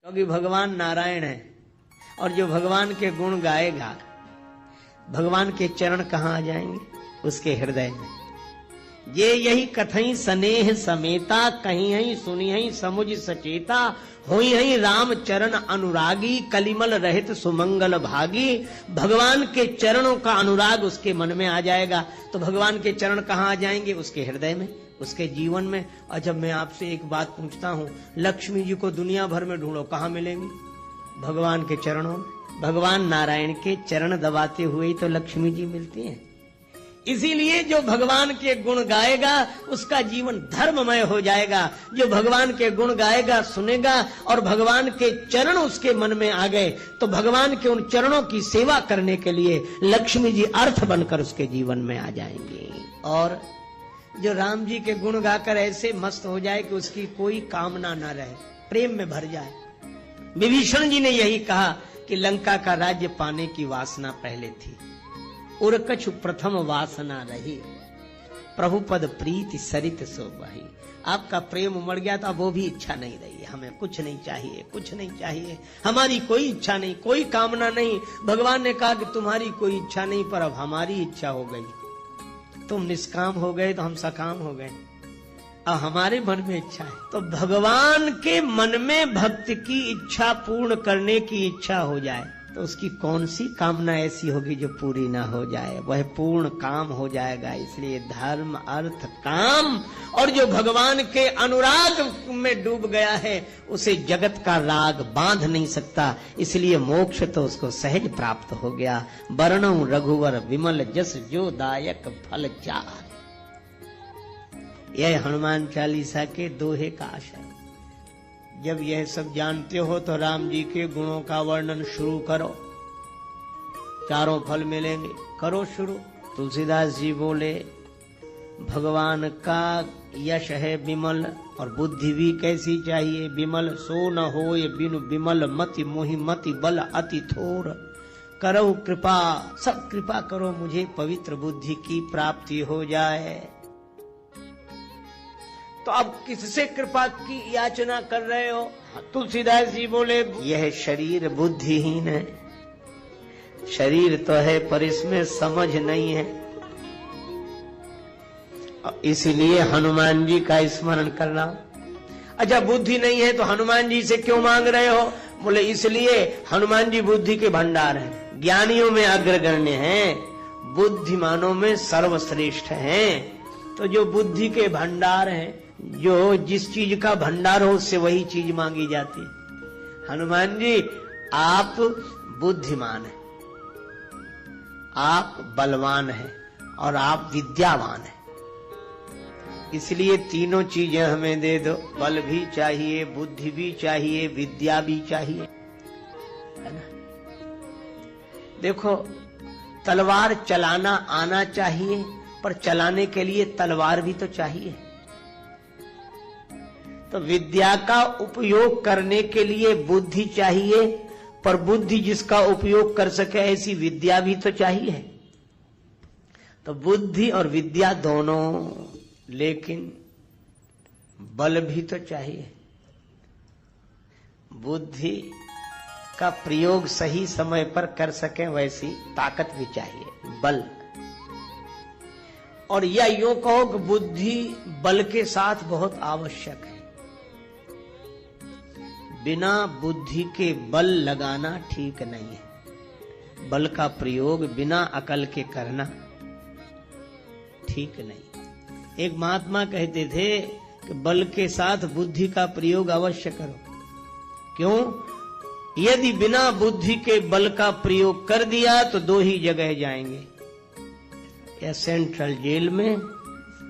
क्योंकि भगवान नारायण है और जो भगवान के गुण गाएगा, भगवान के चरण कहाँ आ जाएंगे? उसके हृदय में। ये यही कथई स्नेह समेता, कहीं हई सुनी हई समुझ सचेता, होई हई राम चरण अनुरागी, कलिमल रहित सुमंगल भागी। भगवान के चरणों का अनुराग उसके मन में आ जाएगा। तो भगवान के चरण कहाँ आ जाएंगे? उसके हृदय में, उसके जीवन में। और जब मैं आपसे एक बात पूछता हूँ, लक्ष्मी जी को दुनिया भर में ढूंढो, कहाँ मिलेंगी? भगवान के चरणों में। भगवान नारायण के चरण दबाते हुए ही तो लक्ष्मी जी मिलती हैं। इसीलिए जो भगवान के गुण गाएगा उसका जीवन धर्ममय हो जाएगा। जो भगवान के गुण गाएगा, सुनेगा और भगवान के चरण उसके मन में आ गए, तो भगवान के उन चरणों की सेवा करने के लिए लक्ष्मी जी अर्थ बनकर उसके जीवन में आ जाएंगी। और जो राम जी के गुण गाकर ऐसे मस्त हो जाए कि उसकी कोई कामना ना रहे, प्रेम में भर जाए। विभीषण जी ने यही कहा कि लंका का राज्य पाने की वासना पहले थी, उर कछु प्रथम वासना रही, प्रभु पद प्रीति सरित सो बही। आपका प्रेम उमड़ गया तो अब वो भी इच्छा नहीं रही। हमें कुछ नहीं चाहिए, कुछ नहीं चाहिए, हमारी कोई इच्छा नहीं, कोई कामना नहीं। भगवान ने कहा कि तुम्हारी कोई इच्छा नहीं, पर अब हमारी इच्छा हो गई। तुम निष्काम हो गए तो हम सकाम हो गए, अब हमारे मन में इच्छा है। तो भगवान के मन में भक्त की इच्छा पूर्ण करने की इच्छा हो जाए तो उसकी कौन सी कामना ऐसी होगी जो पूरी ना हो जाए? वह पूर्ण काम हो जाएगा। इसलिए धर्म अर्थ काम, और जो भगवान के अनुराग में डूब गया है उसे जगत का राग बांध नहीं सकता। इसलिए मोक्ष तो उसको सहज प्राप्त हो गया। वर्णौ रघुवर विमल जस जो दायक फल चार। यह हनुमान चालीसा के दोहे का आशय। जब यह सब जानते हो तो राम जी के गुणों का वर्णन शुरू करो, चारों फल मिलेंगे। करो शुरू। तुलसीदास जी बोले, भगवान का यश है विमल, और बुद्धि भी कैसी चाहिए? विमल सो न होय बिनु विमल मति, मोहि मति बल अति थोर। करो कृपा, सब कृपा करो मुझे पवित्र बुद्धि की प्राप्ति हो जाए। तो अब किससे कृपा की याचना कर रहे हो? तुलसीदास जी बोले, यह शरीर बुद्धिहीन है। शरीर तो है पर इसमें समझ नहीं है, इसलिए हनुमान जी का स्मरण करना। अच्छा, बुद्धि नहीं है तो हनुमान जी से क्यों मांग रहे हो? बोले इसलिए हनुमान जी बुद्धि के भंडार हैं, ज्ञानियों में अग्रगण्य हैं, बुद्धिमानों में सर्वश्रेष्ठ हैं। तो जो बुद्धि के भंडार हैं, जो जिस चीज का भंडार हो उससे वही चीज मांगी जाती है। हनुमान जी आप बुद्धिमान हैं, आप बलवान हैं और आप विद्यावान हैं, इसलिए तीनों चीजें हमें दे दो। बल भी चाहिए, बुद्धि भी चाहिए, विद्या भी चाहिए, है ना? देखो, तलवार चलाना आना चाहिए, पर चलाने के लिए तलवार भी तो चाहिए। तो विद्या का उपयोग करने के लिए बुद्धि चाहिए, पर बुद्धि जिसका उपयोग कर सके ऐसी विद्या भी तो चाहिए। तो बुद्धि और विद्या दोनों, लेकिन बल भी तो चाहिए। बुद्धि का प्रयोग सही समय पर कर सके वैसी ताकत भी चाहिए, बल। और या यूं कहो कि बुद्धि बल के साथ बहुत आवश्यक है। बिना बुद्धि के बल लगाना ठीक नहीं है। बल का प्रयोग बिना अकल के करना ठीक नहीं। एक महात्मा कहते थे कि बल के साथ बुद्धि का प्रयोग अवश्य करो। क्यों? यदि बिना बुद्धि के बल का प्रयोग कर दिया तो दो ही जगह जाएंगे, या सेंट्रल जेल में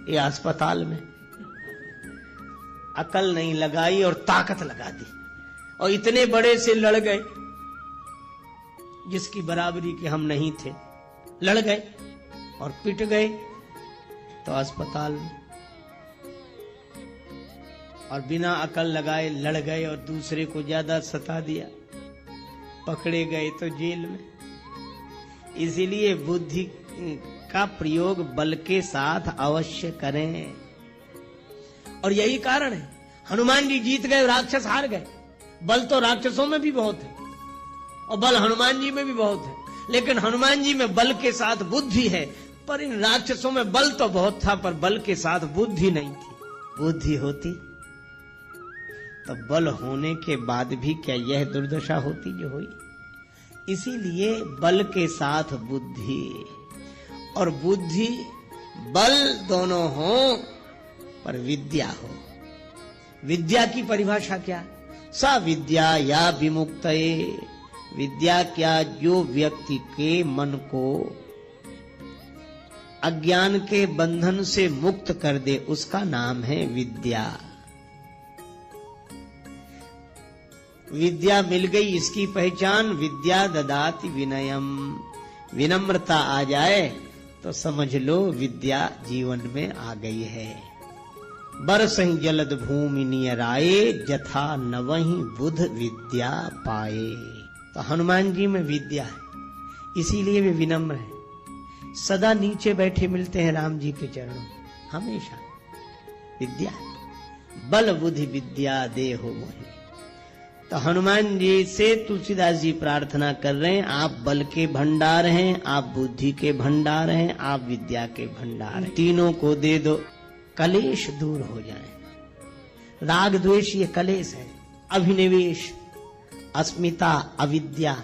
या अस्पताल में। अकल नहीं लगाई और ताकत लगा दी, और इतने बड़े से लड़ गए जिसकी बराबरी के हम नहीं थे, लड़ गए और पिट गए तो अस्पताल में। और बिना अकल लगाए लड़ गए और दूसरे को ज्यादा सता दिया, पकड़े गए तो जेल में। इसीलिए बुद्धि का प्रयोग बल के साथ अवश्य करें। और यही कारण है हनुमान जी जीत गए, राक्षस हार गए। बल तो राक्षसों में भी बहुत है और बल हनुमान जी में भी बहुत है, लेकिन हनुमान जी में बल के साथ बुद्धि है, पर इन राक्षसों में बल तो बहुत था पर बल के साथ बुद्धि नहीं थी। बुद्धि होती तो बल होने के बाद भी क्या यह दुर्दशा होती जो हुई। इसीलिए बल के साथ बुद्धि, और बुद्धि बल दोनों हो पर विद्या हो। विद्या की परिभाषा क्या? सा विद्या या विमुक्तये, विद्या क्या? जो व्यक्ति के मन को अज्ञान के बंधन से मुक्त कर दे, उसका नाम है विद्या। विद्या मिल गई, इसकी पहचान विद्या ददाति विनयम। विनम्रता आ जाए तो समझ लो विद्या जीवन में आ गई है। बरसहि जलद भूमि नियराए, जथा नवहि बुध विद्या पाए। तो हनुमान जी में विद्या है, इसीलिए वे विनम्र हैं। सदा नीचे बैठे मिलते हैं राम जी के चरणों में, हमेशा विद्या। बल बुद्धि विद्या देहो मोहि। तो हनुमान जी से तुलसीदास जी प्रार्थना कर रहे हैं, आप बल के भंडार हैं, आप बुद्धि के भंडार हैं, आप विद्या के भंडार हैं। तीनों को दे दो, कलेश दूर हो जाए। राग द्वेष ये कलेश है। अभिनिवेश, अस्मिता, अविद्या,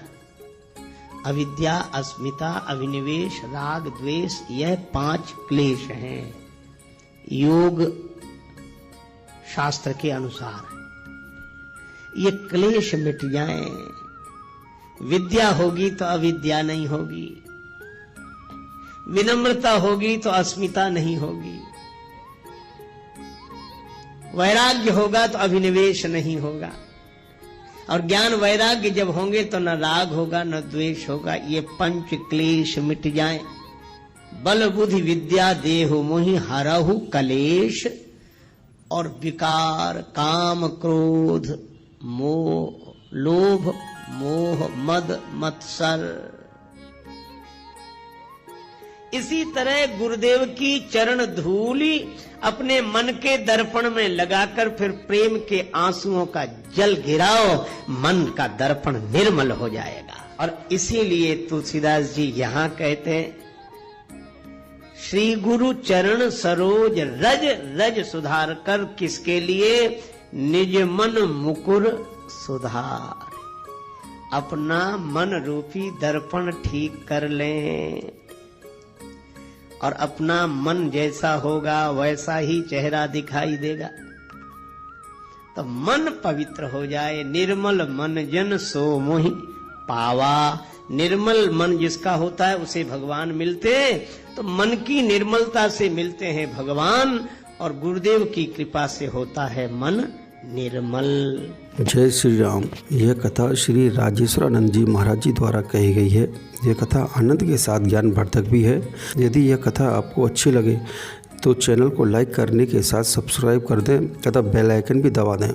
अविद्या, अस्मिता, अभिनिवेश, राग द्वेष, यह 5 क्लेश हैं योग शास्त्र के अनुसार। ये क्लेश मिट जाएं, विद्या होगी तो अविद्या नहीं होगी, विनम्रता होगी तो अस्मिता नहीं होगी, वैराग्य होगा तो अभिनिवेश नहीं होगा, और ज्ञान वैराग्य जब होंगे तो न राग होगा न द्वेष होगा। ये 5 क्लेश मिट जाएं। बल बुद्धि विद्या देहो मोहि, हरहु कलेश और विकार, काम क्रोध मोह, लोभ मोह मद मत्सर। इसी तरह गुरुदेव की चरण धूली अपने मन के दर्पण में लगाकर फिर प्रेम के आंसुओं का जल गिराओ, मन का दर्पण निर्मल हो जाएगा। और इसीलिए तुलसीदास जी यहां कहते हैं, श्री गुरु चरण सरोज रज रज सुधार कर। किसके लिए? निज मन मुकुर सुधार। अपना मन रूपी दर्पण ठीक कर लें, और अपना मन जैसा होगा वैसा ही चेहरा दिखाई देगा। तो मन पवित्र हो जाए। निर्मल मन जन सो मोहि पावा। निर्मल मन जिसका होता है उसे भगवान मिलते हैं। तो मन की निर्मलता से मिलते हैं भगवान, और गुरुदेव की कृपा से होता है मन निर्मल। जय श्री राम। यह कथा श्री राजेश्वरानंद जी महाराज जी द्वारा कही गई है। यह कथा आनंद के साथ ज्ञानवर्धक भी है। यदि यह कथा आपको अच्छी लगे तो चैनल को लाइक करने के साथ सब्सक्राइब कर दें तथा बेल आइकन भी दबा दें।